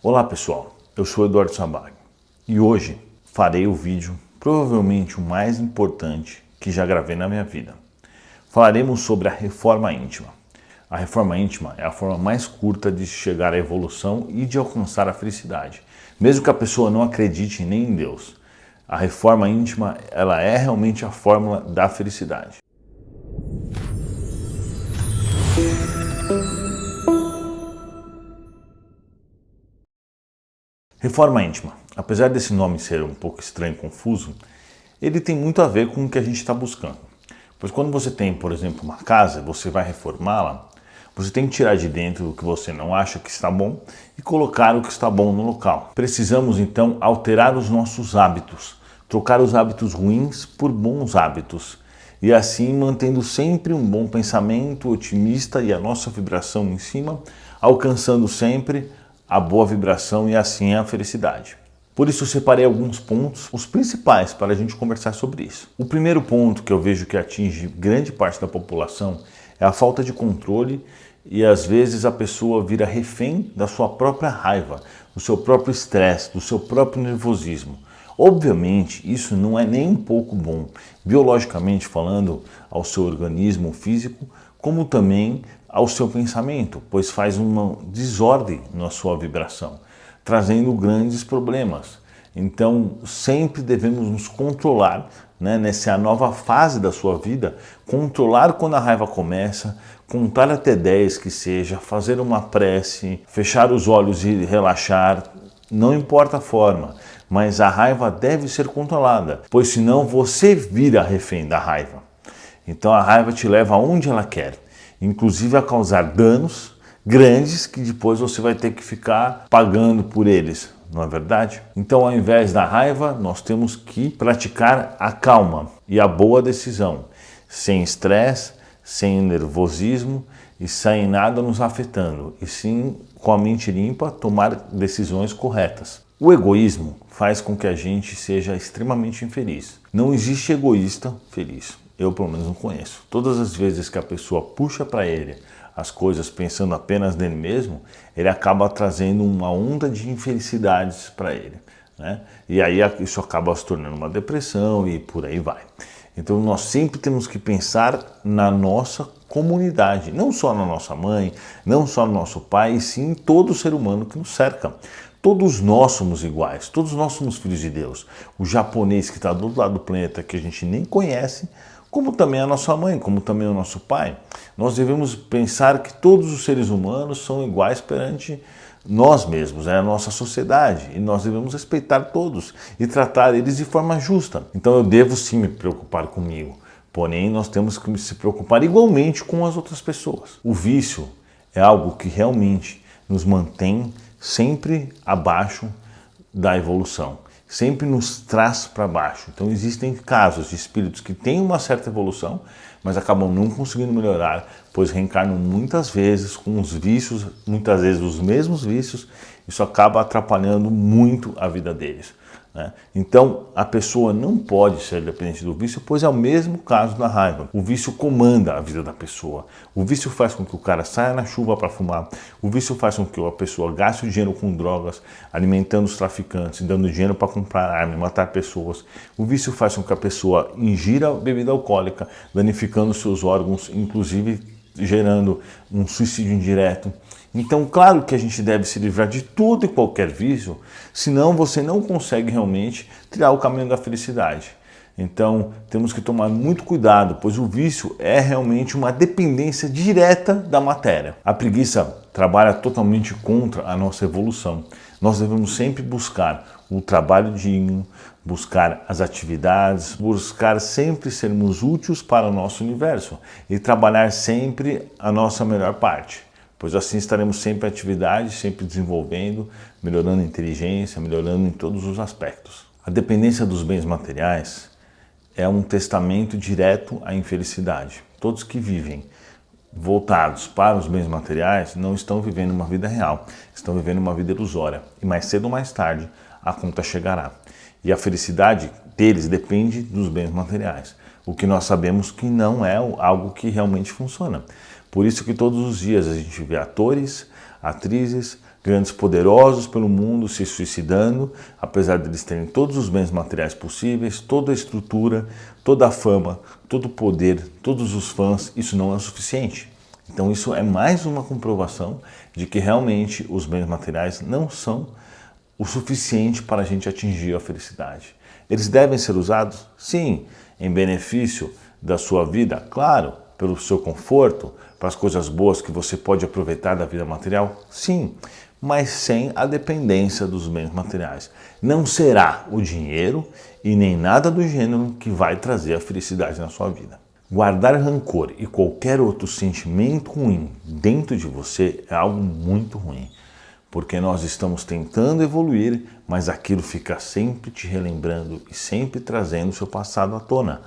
Olá pessoal, eu sou Eduardo Sabag e hoje farei o vídeo provavelmente o mais importante que já gravei na minha vida. Falaremos sobre a reforma íntima. A reforma íntima é a forma mais curta de chegar à evolução e de alcançar a felicidade, mesmo que a pessoa não acredite nem em Deus. A reforma íntima, ela é realmente a fórmula da felicidade. Reforma íntima, apesar desse nome ser um pouco estranho e confuso, ele tem muito a ver com o que a gente está buscando. Pois quando você tem, por exemplo, uma casa, você vai reformá-la, você tem que tirar de dentro o que você não acha que está bom e colocar o que está bom no local. Precisamos então alterar os nossos hábitos, trocar os hábitos ruins por bons hábitos e assim mantendo sempre um bom pensamento otimista e a nossa vibração em cima, alcançando sempre a boa vibração e assim a felicidade. Por isso eu separei alguns pontos, os principais, para a gente conversar sobre isso. O primeiro ponto que eu vejo que atinge grande parte da população é a falta de controle e às vezes a pessoa vira refém da sua própria raiva, do seu próprio estresse, do seu próprio nervosismo. Obviamente isso não é nem um pouco bom, biologicamente falando, ao seu organismo físico, como também ao seu pensamento, pois faz uma desordem na sua vibração, trazendo grandes problemas. Então sempre devemos nos controlar, nessa nova fase da sua vida, controlar quando a raiva começa, contar até 10 que seja, fazer uma prece, fechar os olhos e relaxar, não importa a forma, mas a raiva deve ser controlada, pois senão você vira refém da raiva. Então a raiva te leva aonde ela quer, inclusive a causar danos grandes que depois você vai ter que ficar pagando por eles, não é verdade? Então ao invés da raiva, nós temos que praticar a calma e a boa decisão, sem estresse, sem nervosismo e sem nada nos afetando, e sim com a mente limpa tomar decisões corretas. O egoísmo faz com que a gente seja extremamente infeliz. Não existe egoísta feliz. Eu, pelo menos, não conheço. Todas as vezes que a pessoa puxa para ele as coisas pensando apenas nele mesmo, ele acaba trazendo uma onda de infelicidades para ele, E aí isso acaba se tornando uma depressão e por aí vai. Então nós sempre temos que pensar na nossa comunidade, não só na nossa mãe, não só no nosso pai, e sim em todo ser humano que nos cerca. Todos nós somos iguais, todos nós somos filhos de Deus. O japonês que está do outro lado do planeta, que a gente nem conhece, como também a nossa mãe, como também o nosso pai. Nós devemos pensar que todos os seres humanos são iguais perante nós mesmos, a nossa sociedade, e nós devemos respeitar todos e tratar eles de forma justa. Então eu devo sim me preocupar comigo, porém nós temos que se preocupar igualmente com as outras pessoas. O vício é algo que realmente nos mantém sempre abaixo da evolução, sempre nos traz para baixo. Então existem casos de espíritos que têm uma certa evolução, mas acabam não conseguindo melhorar, pois reencarnam muitas vezes com os vícios, muitas vezes os mesmos vícios, isso acaba atrapalhando muito a vida deles. Então a pessoa não pode ser dependente do vício, pois é o mesmo caso da raiva. O vício comanda a vida da pessoa. O vício faz com que o cara saia na chuva para fumar. O vício faz com que a pessoa gaste o dinheiro com drogas, alimentando os traficantes, dando dinheiro para comprar arma e matar pessoas. O vício faz com que a pessoa ingira bebida alcoólica, danificando seus órgãos, inclusive gerando um suicídio indireto. Então, claro que a gente deve se livrar de todo e qualquer vício, senão você não consegue realmente trilhar o caminho da felicidade. Então, temos que tomar muito cuidado, pois o vício é realmente uma dependência direta da matéria. A preguiça trabalha totalmente contra a nossa evolução. Nós devemos sempre buscar o trabalho digno, buscar as atividades, buscar sempre sermos úteis para o nosso universo e trabalhar sempre a nossa melhor parte. Pois assim estaremos sempre em atividade, sempre desenvolvendo, melhorando a inteligência, melhorando em todos os aspectos. A dependência dos bens materiais é um testamento direto à infelicidade. Todos que vivem voltados para os bens materiais não estão vivendo uma vida real, estão vivendo uma vida ilusória. E mais cedo ou mais tarde a conta chegará. E a felicidade deles depende dos bens materiais. O que nós sabemos que não é algo que realmente funciona. Por isso que todos os dias a gente vê atores, atrizes grandes poderosos pelo mundo se suicidando, apesar de eles terem todos os bens materiais possíveis, toda a estrutura, toda a fama, todo o poder, todos os fãs, isso não é o suficiente. Então isso é mais uma comprovação de que realmente os bens materiais não são o suficiente para a gente atingir a felicidade. Eles devem ser usados? Sim, em benefício da sua vida, claro, pelo seu conforto, para as coisas boas que você pode aproveitar da vida material? Sim, mas sem a dependência dos bens materiais. Não será o dinheiro e nem nada do gênero que vai trazer a felicidade na sua vida. Guardar rancor e qualquer outro sentimento ruim dentro de você é algo muito ruim, porque nós estamos tentando evoluir, mas aquilo fica sempre te relembrando e sempre trazendo o seu passado à tona.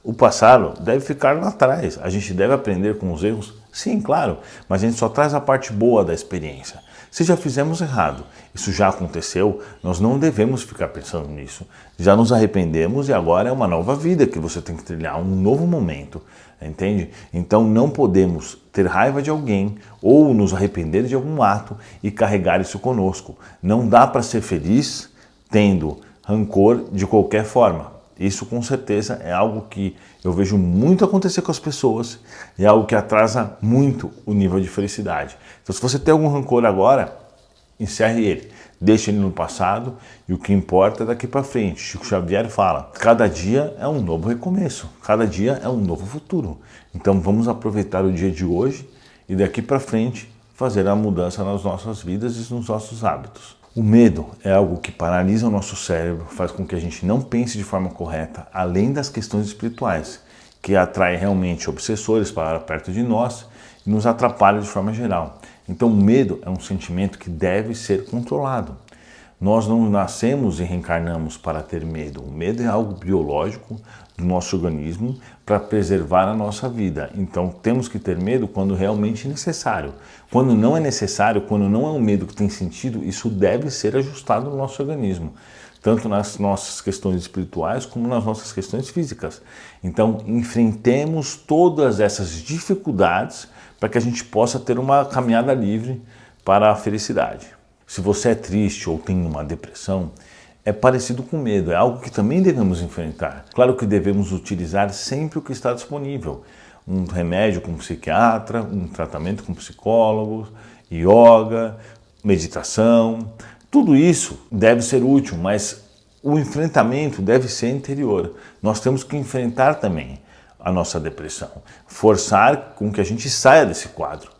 O passado deve ficar lá atrás, a gente deve aprender com os erros, sim, claro, mas a gente só traz a parte boa da experiência. Se já fizemos errado, isso já aconteceu, nós não devemos ficar pensando nisso. Já nos arrependemos e agora é uma nova vida que você tem que trilhar, um novo momento, entende? Então não podemos ter raiva de alguém ou nos arrepender de algum ato e carregar isso conosco. Não dá para ser feliz tendo rancor de qualquer forma. Isso com certeza é algo que eu vejo muito acontecer com as pessoas e é algo que atrasa muito o nível de felicidade. Então se você tem algum rancor agora, encerre ele, deixe ele no passado e o que importa é daqui para frente. Chico Xavier fala, cada dia é um novo recomeço, cada dia é um novo futuro. Então vamos aproveitar o dia de hoje e daqui para frente fazer a mudança nas nossas vidas e nos nossos hábitos. O medo é algo que paralisa o nosso cérebro, faz com que a gente não pense de forma correta, além das questões espirituais, que atrai realmente obsessores para perto de nós e nos atrapalha de forma geral. Então o medo é um sentimento que deve ser controlado. Nós não nascemos e reencarnamos para ter medo. O medo é algo biológico do nosso organismo para preservar a nossa vida. Então temos que ter medo quando realmente é necessário. Quando não é necessário, quando não é um medo que tem sentido, isso deve ser ajustado no nosso organismo. Tanto nas nossas questões espirituais como nas nossas questões físicas. Então enfrentemos todas essas dificuldades para que a gente possa ter uma caminhada livre para a felicidade. Se você é triste ou tem uma depressão, é parecido com medo, é algo que também devemos enfrentar. Claro que devemos utilizar sempre o que está disponível. Um remédio com um psiquiatra, um tratamento com psicólogos, yoga, meditação. Tudo isso deve ser útil, mas o enfrentamento deve ser interior. Nós temos que enfrentar também a nossa depressão, forçar com que a gente saia desse quadro.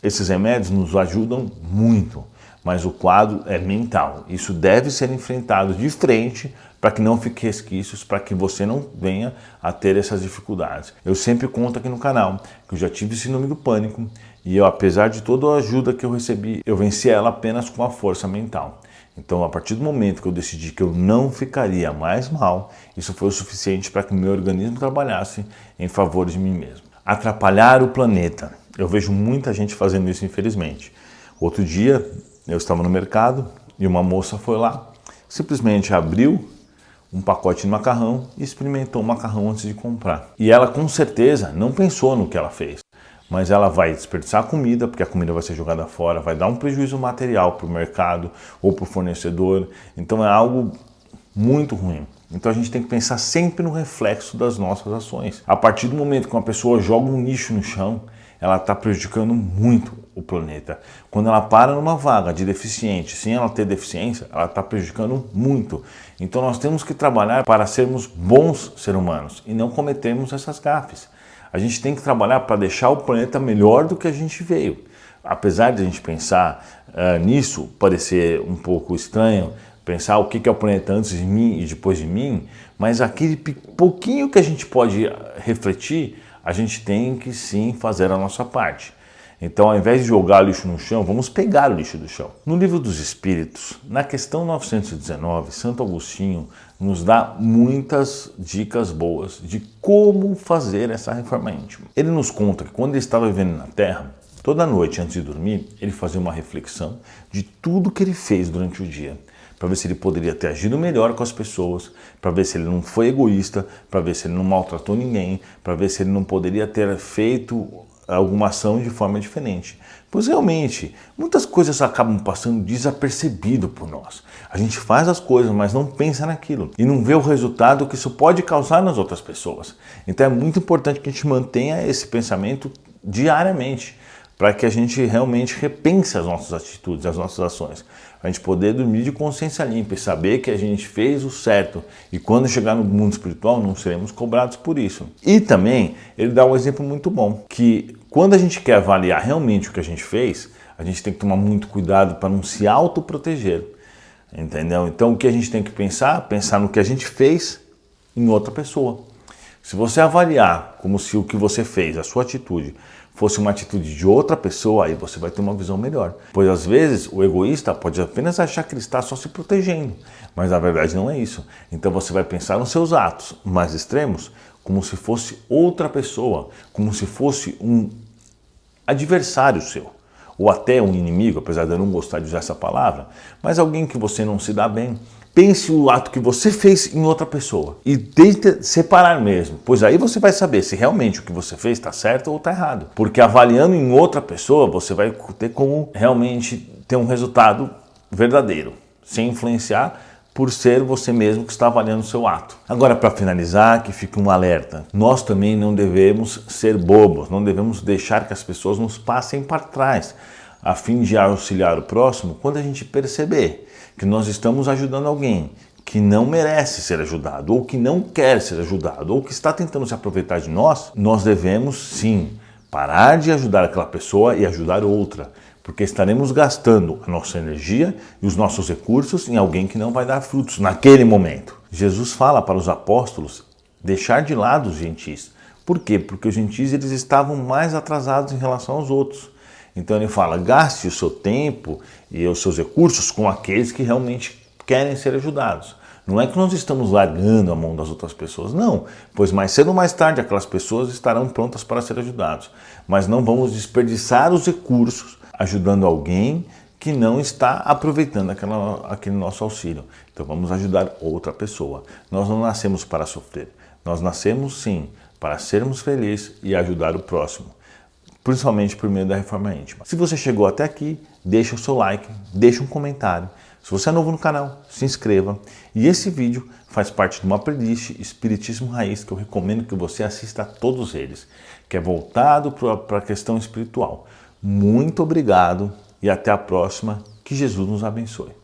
Esses remédios nos ajudam muito, mas o quadro é mental. Isso deve ser enfrentado de frente para que não fique resquícios, para que você não venha a ter essas dificuldades. Eu sempre conto aqui no canal que eu já tive síndrome do pânico e eu, apesar de toda a ajuda que eu recebi, eu venci ela apenas com a força mental. Então, a partir do momento que eu decidi que eu não ficaria mais mal, isso foi o suficiente para que o meu organismo trabalhasse em favor de mim mesmo. Atrapalhar o planeta. Eu vejo muita gente fazendo isso, infelizmente. Outro dia, eu estava no mercado e uma moça foi lá, simplesmente abriu um pacote de macarrão e experimentou o macarrão antes de comprar. E ela com certeza não pensou no que ela fez, mas ela vai desperdiçar a comida, porque a comida vai ser jogada fora, vai dar um prejuízo material para o mercado ou para o fornecedor. Então é algo muito ruim. Então a gente tem que pensar sempre no reflexo das nossas ações. A partir do momento que uma pessoa joga um lixo no chão, ela está prejudicando muito o planeta. Quando ela para numa vaga de deficiente, sem ela ter deficiência, ela está prejudicando muito. Então nós temos que trabalhar para sermos bons seres humanos e não cometermos essas gafes. A gente tem que trabalhar para deixar o planeta melhor do que a gente veio. Apesar de a gente pensar nisso, parecer um pouco estranho, pensar o que é o planeta antes de mim e depois de mim, mas aquele pouquinho que a gente pode refletir, a gente tem que sim fazer a nossa parte. Então, ao invés de jogar lixo no chão, vamos pegar o lixo do chão. No Livro dos Espíritos, na questão 919, Santo Agostinho nos dá muitas dicas boas de como fazer essa reforma íntima. Ele nos conta que quando ele estava vivendo na Terra, toda noite antes de dormir, ele fazia uma reflexão de tudo que ele fez durante o dia, para ver se ele poderia ter agido melhor com as pessoas, para ver se ele não foi egoísta, para ver se ele não maltratou ninguém, para ver se ele não poderia ter feito alguma ação de forma diferente. Pois realmente, muitas coisas acabam passando desapercebido por nós. A gente faz as coisas, mas não pensa naquilo e não vê o resultado que isso pode causar nas outras pessoas. Então é muito importante que a gente mantenha esse pensamento diariamente, para que a gente realmente repense as nossas atitudes, as nossas ações. A gente poder dormir de consciência limpa e saber que a gente fez o certo. E quando chegar no mundo espiritual, não seremos cobrados por isso. E também, ele dá um exemplo muito bom, que quando a gente quer avaliar realmente o que a gente fez, a gente tem que tomar muito cuidado para não se autoproteger. Entendeu? Então, o que a gente tem que pensar? Pensar no que a gente fez em outra pessoa. Se você avaliar como se o que você fez, a sua atitude, fosse uma atitude de outra pessoa, aí você vai ter uma visão melhor. Pois às vezes o egoísta pode apenas achar que ele está só se protegendo, mas na verdade não é isso. Então você vai pensar nos seus atos mais extremos como se fosse outra pessoa, como se fosse um adversário seu, ou até um inimigo, apesar de eu não gostar de usar essa palavra, mas alguém que você não se dá bem. Pense o ato que você fez em outra pessoa e tente separar mesmo, pois aí você vai saber se realmente o que você fez está certo ou está errado. Porque avaliando em outra pessoa, você vai ter como realmente ter um resultado verdadeiro, sem influenciar por ser você mesmo que está avaliando o seu ato. Agora, para finalizar, que fique um alerta. Nós também não devemos ser bobos, não devemos deixar que as pessoas nos passem para trás, a fim de auxiliar o próximo quando a gente perceber que nós estamos ajudando alguém que não merece ser ajudado, ou que não quer ser ajudado, ou que está tentando se aproveitar de nós, nós devemos sim parar de ajudar aquela pessoa e ajudar outra, porque estaremos gastando a nossa energia e os nossos recursos em alguém que não vai dar frutos naquele momento. Jesus fala para os apóstolos deixar de lado os gentis. Por quê? Porque os gentis eles estavam mais atrasados em relação aos outros. Então ele fala, gaste o seu tempo e os seus recursos com aqueles que realmente querem ser ajudados. Não é que nós estamos largando a mão das outras pessoas, não. Pois mais cedo ou mais tarde aquelas pessoas estarão prontas para ser ajudadas. Mas não vamos desperdiçar os recursos ajudando alguém que não está aproveitando aquele nosso auxílio. Então vamos ajudar outra pessoa. Nós não nascemos para sofrer. Nós nascemos sim para sermos felizes e ajudar o próximo, principalmente por meio da reforma íntima. Se você chegou até aqui, deixa o seu like, deixa um comentário. Se você é novo no canal, se inscreva. E esse vídeo faz parte de uma playlist Espiritismo Raiz que eu recomendo que você assista a todos eles, que é voltado para a questão espiritual. Muito obrigado e até a próxima. Que Jesus nos abençoe.